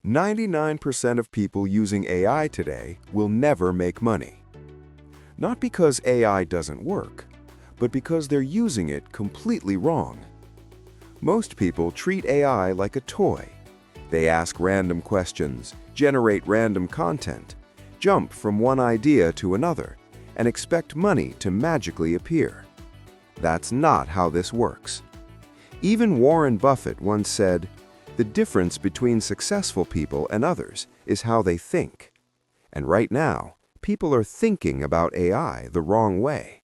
99% of people using AI today will never make money. Not because AI doesn't work, but because they're using it completely wrong. Most people treat AI like a toy. They ask random questions, generate random content, jump from one idea to another, and expect money to magically appear. That's not how this works. Even Warren Buffett once said, "The difference between successful people and others is how they think." And right now, people are thinking about AI the wrong way.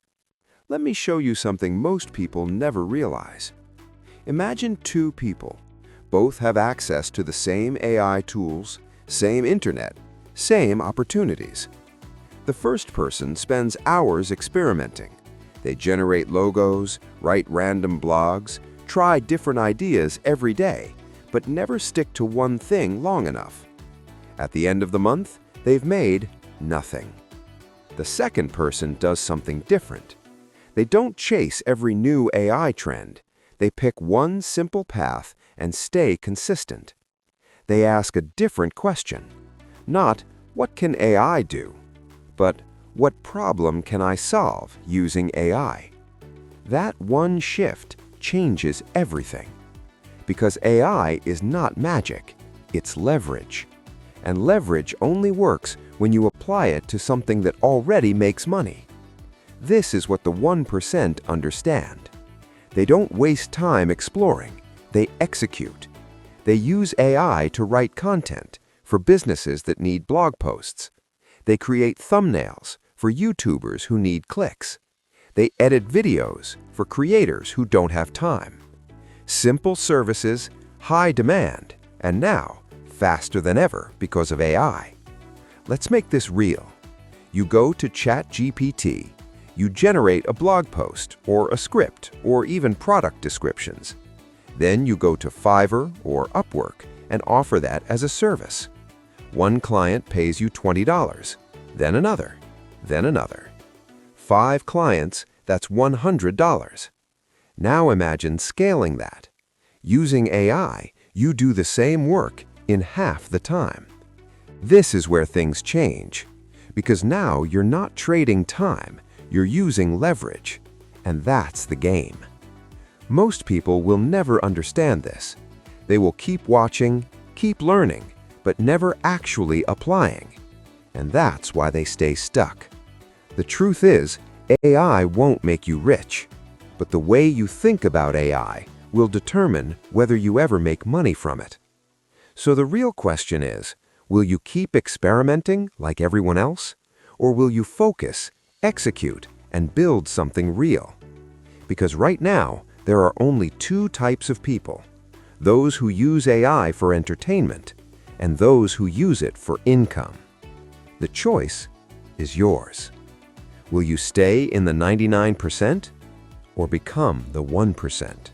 Let me show you something most people never realize. Imagine two people. Both have access to the same AI tools, same internet, same opportunities. The first person spends hours experimenting. They generate logos, write random blogs, try different ideas every day, but never stick to one thing long enough. At the end of the month, they've made nothing. The second person does something different. They don't chase every new AI trend. They pick one simple path and stay consistent. They ask a different question. Not, "What can AI do?" but, "What problem can I solve using AI?" That one shift changes everything. Because AI is not magic, it's leverage. And leverage only works when you apply it to something that already makes money. This is what the 1% understand. They don't waste time exploring, they execute. They use AI to write content for businesses that need blog posts. They create thumbnails for YouTubers who need clicks. They edit videos for creators who don't have time. Simple services, high demand, and now faster than ever because of AI. Let's make this real. You go to ChatGPT. You generate a blog post or a script or even product descriptions. Then you go to Fiverr or Upwork and offer that as a service. One client pays you $20, then another, then another. 5 clients, that's $100. Now imagine scaling that. Using AI, you do the same work in half the time. This is where things change, because now you're not trading time, you're using leverage, and that's the game. Most people will never understand this. They will keep watching, keep learning, but never actually applying. And that's why they stay stuck. The truth is, AI won't make you rich, but the way you think about AI will determine whether you ever make money from it. So the real question is, will you keep experimenting like everyone else? Or will you focus, execute, and build something real? Because right now, there are only 2 types of people: those who use AI for entertainment and those who use it for income. The choice is yours. Will you stay in the 99% or become the 1%?